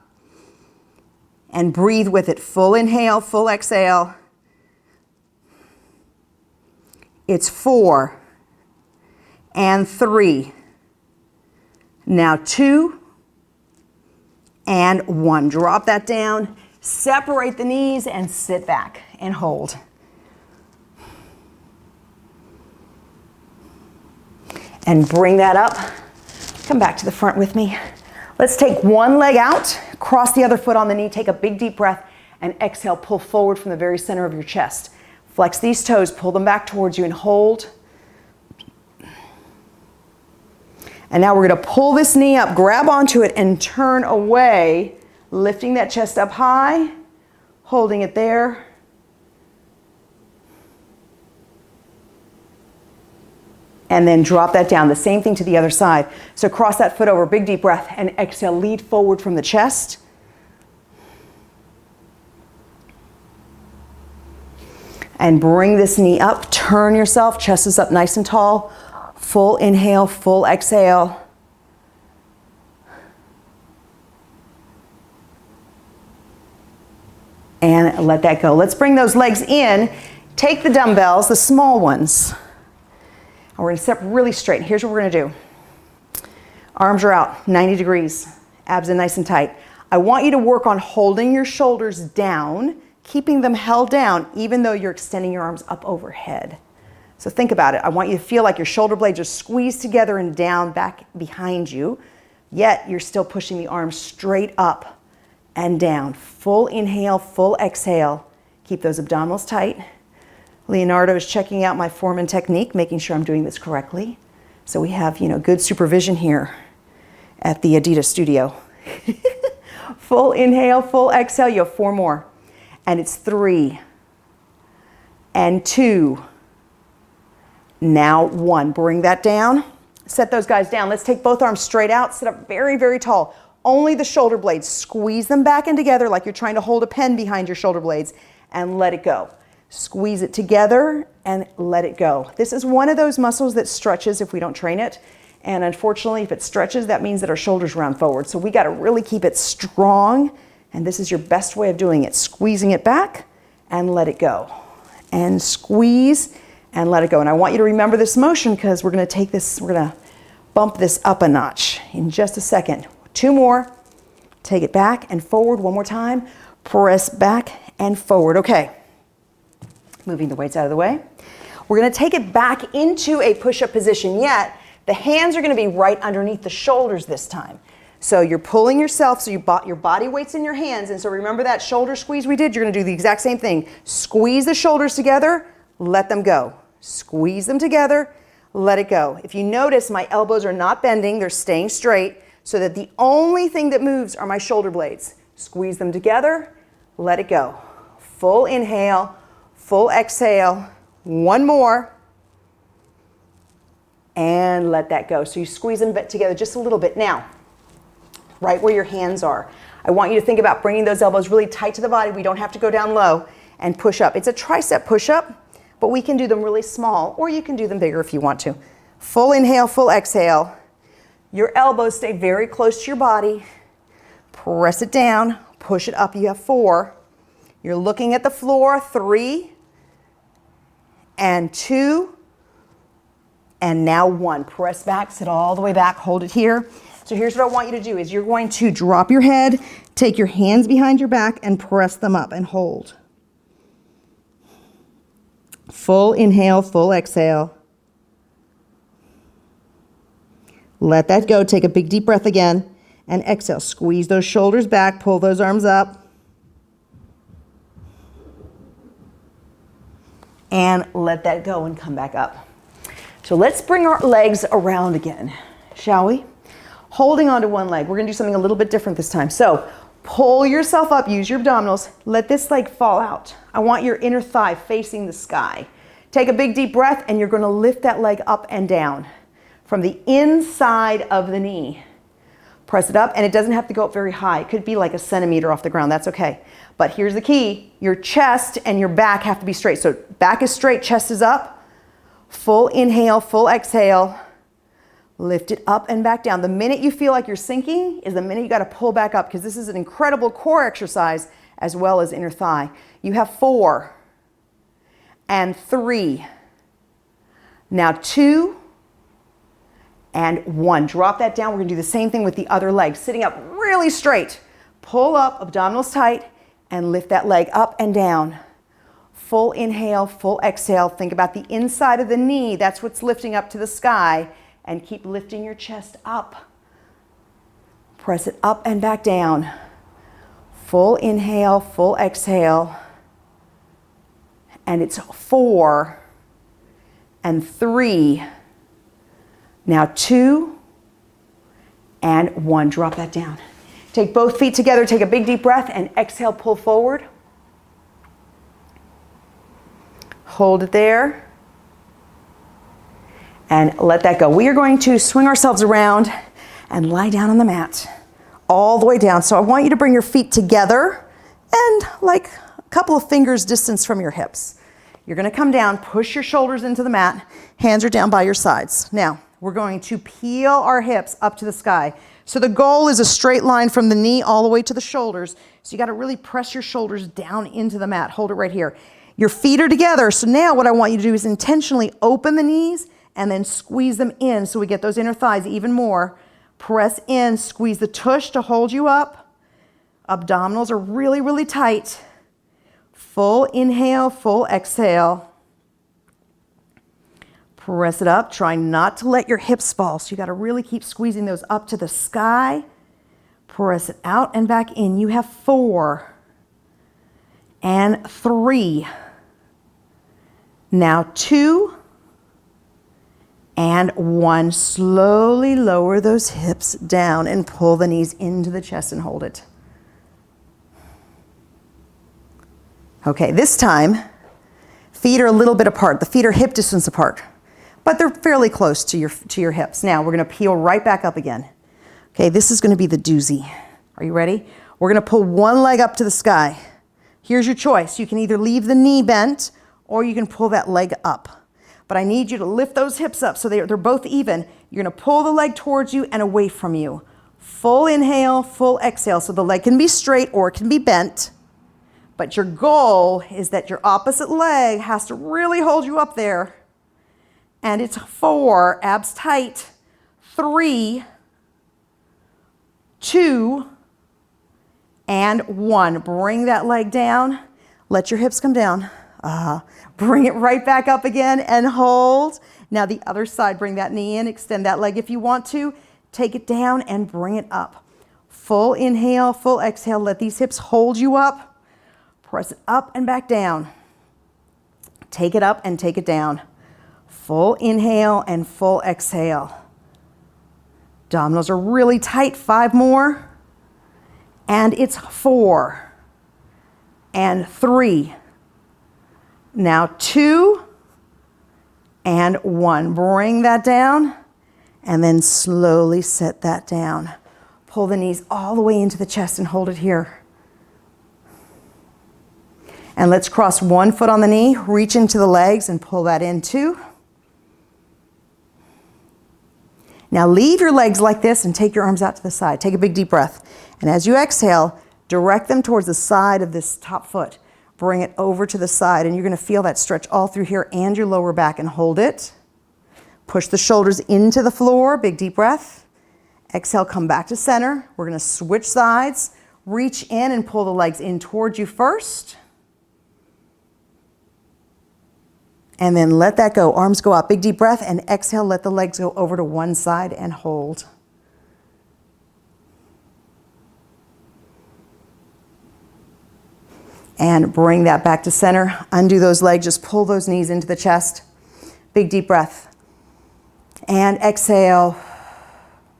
And breathe with it. Full inhale, full exhale. It's 4 and 3. Now 2 and 1. Drop that down. Separate the knees and sit back and hold. And bring that up. Come back to the front with me. Let's take one leg out, cross the other foot on the knee, take a big deep breath, and exhale, pull forward from the very center of your chest. Flex these toes, pull them back towards you and hold. And now we're going to pull this knee up, grab onto it, and turn away, lifting that chest up high, holding it there. And then drop that down. The same thing to the other side. So cross that foot over, big deep breath, and exhale, lead forward from the chest. And bring this knee up, turn yourself, chest is up nice and tall. Full inhale, full exhale. And let that go. Let's bring those legs in. Take the dumbbells, the small ones. And we're gonna sit up really straight. Here's what we're gonna do. Arms are out, 90 degrees. Abs are nice and tight. I want you to work on holding your shoulders down, keeping them held down, even though you're extending your arms up overhead. So think about it. I want you to feel like your shoulder blades are squeezed together and down back behind you, yet you're still pushing the arms straight up and down. Full inhale, full exhale. Keep those abdominals tight. Leonardo is checking out my form and technique, making sure I'm doing this correctly. So we have, good supervision here at the Adita studio. Full inhale, full exhale. You have 4 more. And it's 3 and 2. Now 1. Bring that down. Set those guys down. Let's take both arms straight out. Sit up very, very tall. Only the shoulder blades. Squeeze them back in together like you're trying to hold a pen behind your shoulder blades, and let it go. Squeeze it together and let it go. This is one of those muscles that stretches if we don't train it. And unfortunately, if it stretches, that means that our shoulders round forward. So we got to really keep it strong. And this is your best way of doing it. Squeezing it back and let it go. And squeeze and let it go. And I want you to remember this motion because we're going to take this, we're going to bump this up a notch in just a second. 2 more. Take it back and forward. 1 more time. Press back and forward. Okay. Moving the weights out of the way. We're going to take it back into a push-up position, yet the hands are going to be right underneath the shoulders this time. So you're pulling yourself, so your body weight's in your hands, and so remember that shoulder squeeze we did? You're going to do the exact same thing. Squeeze the shoulders together, let them go. Squeeze them together, let it go. If you notice, my elbows are not bending, they're staying straight, so that the only thing that moves are my shoulder blades. Squeeze them together, let it go. Full inhale, full exhale. 1 more. And let that go. So you squeeze them together just a little bit. Now, right where your hands are, I want you to think about bringing those elbows really tight to the body. We don't have to go down low and push up. It's a tricep push-up, but we can do them really small, or you can do them bigger if you want to. Full inhale, full exhale. Your elbows stay very close to your body. Press it down, push it up. You have 4. You're looking at the floor. 3 and 2. And now 1. Press back, sit all the way back, hold it here. So here's what I want you to do is you're going to drop your head, take your hands behind your back and press them up and hold. Full inhale, full exhale. Let that go. Take a big deep breath again and exhale. Squeeze those shoulders back, pull those arms up. And let that go and come back up. So let's bring our legs around again, shall we? Holding onto one leg. We're going to do something a little bit different this time. So pull yourself up, use your abdominals. Let this leg fall out. I want your inner thigh facing the sky. Take a big deep breath and you're going to lift that leg up and down from the inside of the knee. Press it up, and it doesn't have to go up very high. It could be like a centimeter off the ground. That's okay. But here's the key. Your chest and your back have to be straight. So back is straight, chest is up. Full inhale, full exhale. Lift it up and back down. The minute you feel like you're sinking is the minute you got to pull back up, because this is an incredible core exercise as well as inner thigh. You have 4 and 3. Now 2 and 1. Drop that down. We're going to do the same thing with the other leg. Sitting up really straight. Pull up, abdominals tight, and lift that leg up and down. Full inhale, full exhale. Think about the inside of the knee. That's what's lifting up to the sky. And keep lifting your chest up. Press it up and back down. Full inhale, full exhale. And it's 4 and 3. Now 2 and 1. Drop that down. Take both feet together, take a big deep breath, and exhale, pull forward. Hold it there. And let that go. We are going to swing ourselves around and lie down on the mat all the way down. So I want you to bring your feet together and like a couple of fingers distance from your hips. You're going to come down, push your shoulders into the mat, hands are down by your sides. Now, we're going to peel our hips up to the sky. So the goal is a straight line from the knee all the way to the shoulders. So you got to really press your shoulders down into the mat. Hold it right here. Your feet are together. So now what I want you to do is intentionally open the knees and then squeeze them in so we get those inner thighs even more. Press in, squeeze the tush to hold you up. Abdominals are really, really tight. Full inhale, full exhale. Press it up. Try not to let your hips fall. So you got to really keep squeezing those up to the sky. Press it out and back in. You have 4 and 3. Now 2 and 1. Slowly lower those hips down and pull the knees into the chest and hold it. Okay, this time, feet are a little bit apart. The feet are hip distance apart, but they're fairly close to your hips. Now we're going to peel right back up again. Okay, this is going to be the doozy. Are you ready? We're going to pull one leg up to the sky. Here's your choice. You can either leave the knee bent or you can pull that leg up. But I need you to lift those hips up so they're both even. You're going to pull the leg towards you and away from you. Full inhale, full exhale. So the leg can be straight or it can be bent. But your goal is that your opposite leg has to really hold you up there. And it's 4, abs tight, 3, 2, and 1. Bring that leg down. Let your hips come down. Bring it right back up again and hold. Now the other side, bring that knee in, extend that leg if you want to. Take it down and bring it up. Full inhale, full exhale. Let these hips hold you up. Press it up and back down. Take it up and take it down. Full inhale and full exhale. Abdominals are really tight. 5 more. And it's 4 and 3. Now 2 and 1. Bring that down and then slowly set that down. Pull the knees all the way into the chest and hold it here. And let's cross one foot on the knee, reach into the legs and pull that in too. Now leave your legs like this and take your arms out to the side. Take a big deep breath. And as you exhale, direct them towards the side of this top foot. Bring it over to the side and you're going to feel that stretch all through here and your lower back and hold it. Push the shoulders into the floor, big deep breath. Exhale, come back to center. We're going to switch sides. Reach in and pull the legs in towards you first. And then let that go. Arms go up. Big deep breath and exhale. Let the legs go over to one side and hold. And bring that back to center. Undo those legs. Just pull those knees into the chest. Big deep breath. And exhale.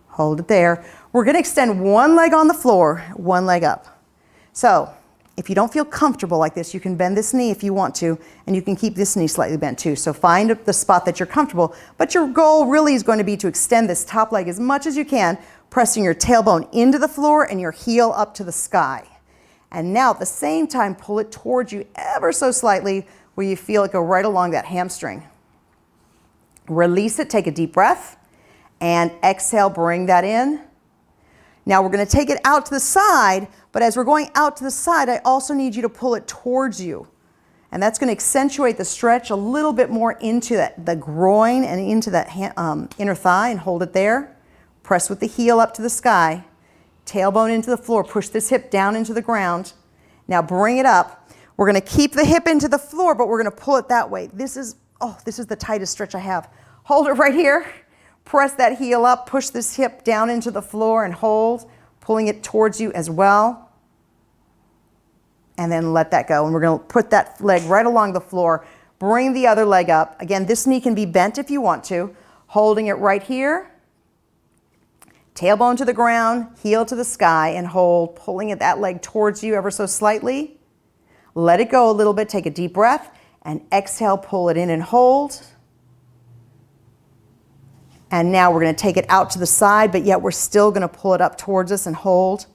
Hold it there. We're going to extend one leg on the floor, one leg up. So if you don't feel comfortable like this, you can bend this knee if you want to, and you can keep this knee slightly bent too. So find the spot that you're comfortable, but your goal really is going to be to extend this top leg as much as you can, pressing your tailbone into the floor and your heel up to the sky. And now at the same time, pull it towards you ever so slightly where you feel it go right along that hamstring. Release it, take a deep breath, and exhale, bring that in. Now we're going to take it out to the side, but as we're going out to the side, I also need you to pull it towards you. And that's going to accentuate the stretch a little bit more into the groin and into that inner thigh, and hold it there. Press with the heel up to the sky. Tailbone into the floor. Push this hip down into the ground. Now bring it up. We're going to keep the hip into the floor, but we're going to pull it that way. This is the tightest stretch I have. Hold it right here. Press that heel up, push this hip down into the floor and hold, pulling it towards you as well. And then let that go. And we're going to put that leg right along the floor. Bring the other leg up. Again, this knee can be bent if you want to. Holding it right here. Tailbone to the ground, heel to the sky, and hold, pulling that leg towards you ever so slightly. Let it go a little bit. Take a deep breath and exhale, pull it in and hold. And now we're going to take it out to the side, but yet we're still going to pull it up towards us and hold.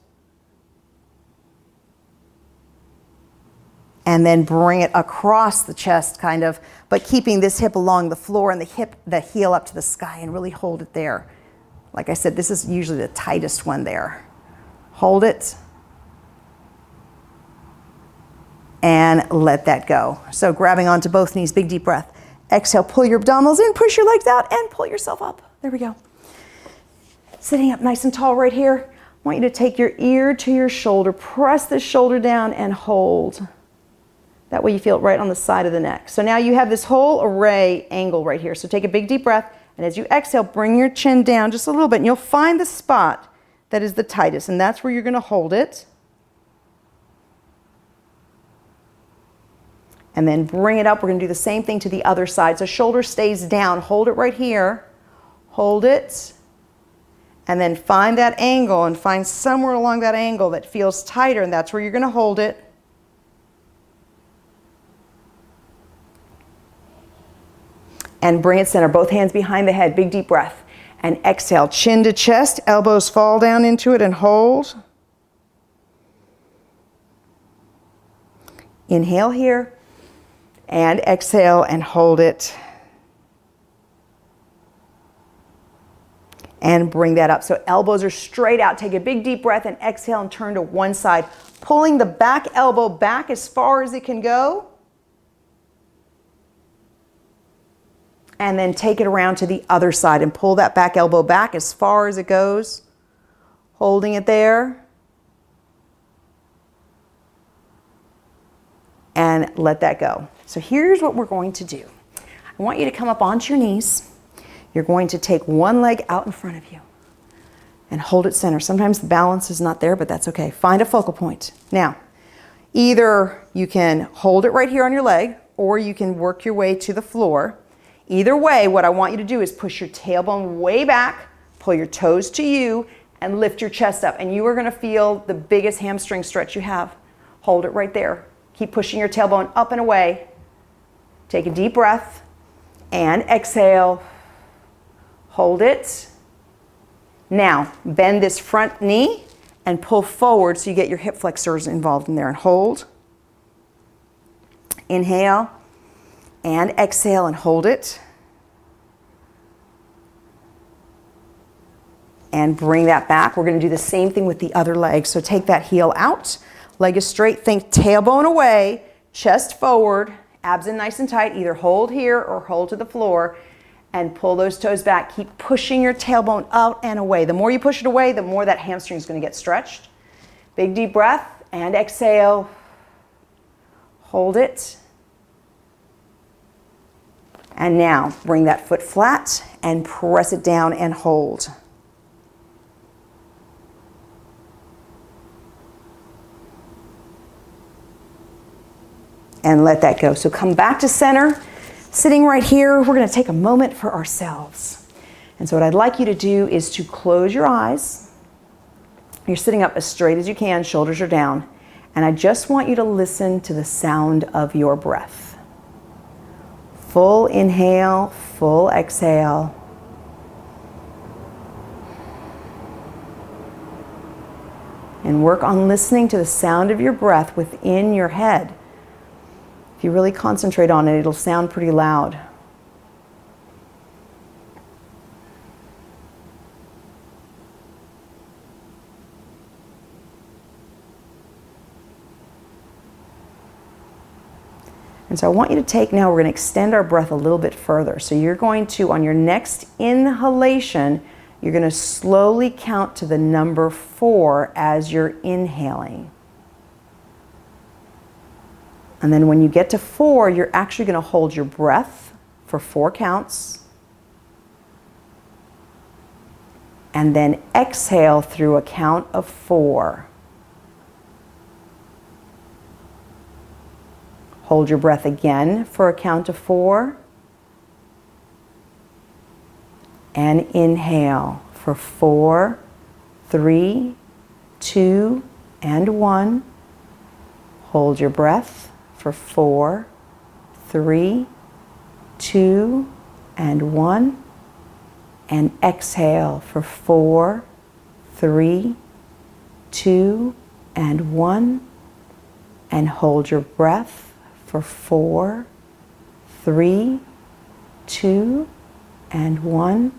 And then bring it across the chest kind of, but keeping this hip along the floor and the heel up to the sky, and really hold it there. Like I said, this is usually the tightest one there. Hold it. And let that go. So grabbing onto both knees, big deep breath. Exhale, pull your abdominals in, push your legs out, and pull yourself up. There we go. Sitting up nice and tall right here. I want you to take your ear to your shoulder, press the shoulder down and hold. That way you feel it right on the side of the neck. So now you have this whole array angle right here. So take a big deep breath, and as you exhale, bring your chin down just a little bit, and you'll find the spot that is the tightest, and that's where you're going to hold it. And then bring it up. We're going to do the same thing to the other side. So shoulder stays down. Hold it right here. Hold it. And then find that angle, and find somewhere along that angle that feels tighter, and that's where you're going to hold it. And bring it center, both hands behind the head, big deep breath. And exhale, chin to chest, elbows fall down into it and hold. Inhale here, and exhale and hold it. And bring that up. So elbows are straight out. Take a big deep breath and exhale and turn to one side. Pulling the back elbow back as far as it can go. And then take it around to the other side and pull that back elbow back as far as it goes. Holding it there. And let that go. So here's what we're going to do. I want you to come up onto your knees. You're going to take one leg out in front of you and hold it center. Sometimes the balance is not there, but that's okay. Find a focal point. Now, either you can hold it right here on your leg, or you can work your way to the floor. Either way, what I want you to do is push your tailbone way back, pull your toes to you, and lift your chest up. And you are going to feel the biggest hamstring stretch you have. Hold it right there. Keep pushing your tailbone up and away. Take a deep breath and exhale. Hold it. Now, bend this front knee and pull forward so you get your hip flexors involved in there, and hold. Inhale and exhale and hold it. And bring that back. We're going to do the same thing with the other leg. So take that heel out, leg is straight, think tailbone away, chest forward, abs in nice and tight. Either hold here or hold to the floor, and pull those toes back. Keep pushing your tailbone out and away. The more you push it away, the more that hamstring is going to get stretched. Big deep breath and exhale. Hold it. And now bring that foot flat and press it down and hold. And let that go. So come back to center. Sitting right here, we're going to take a moment for ourselves. And so what I'd like you to do is to close your eyes. You're sitting up as straight as you can, shoulders are down. And I just want you to listen to the sound of your breath. Full inhale, full exhale. And work on listening to the sound of your breath within your head. If you really concentrate on it, it'll sound pretty loud. And so I want you to take now, we're going to extend our breath a little bit further. So you're going to, on your next inhalation, you're going to slowly count to the number 4 as you're inhaling. And then when you get to 4, you're actually going to hold your breath for 4 counts. And then exhale through a count of 4. Hold your breath again for a count of 4. And inhale for 4, 3, 2, and 1. Hold your breath for 4, 3, 2, and 1. And exhale for 4, 3, 2, and 1. and hold your breath for 4, 3, 2, and 1.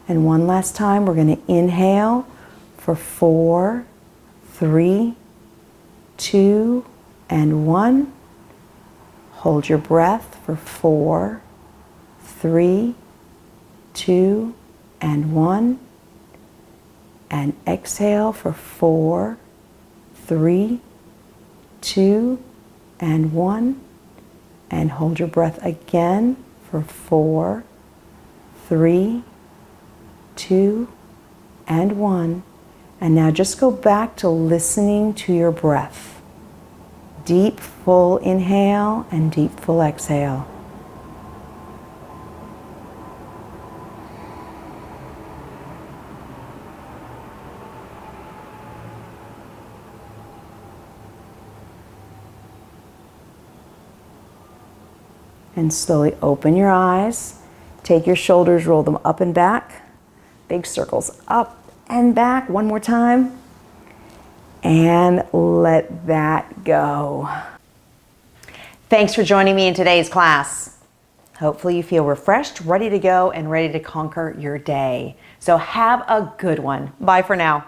And one last time, we're going to inhale for 4, 3, 2, and 1. Hold your breath for 4, 3, 2, and 1. And exhale for 4, 3, 2, and 1. And hold your breath again for 4, 3, 2, and 1. And now just go back to listening to your breath. Deep, full inhale and deep, full exhale. And slowly open your eyes. Take your shoulders, roll them up and back. Big circles up and back. One more time. And let that go. Thanks for joining me in today's class. Hopefully you feel refreshed, ready to go, and ready to conquer your day. So have a good one. Bye for now.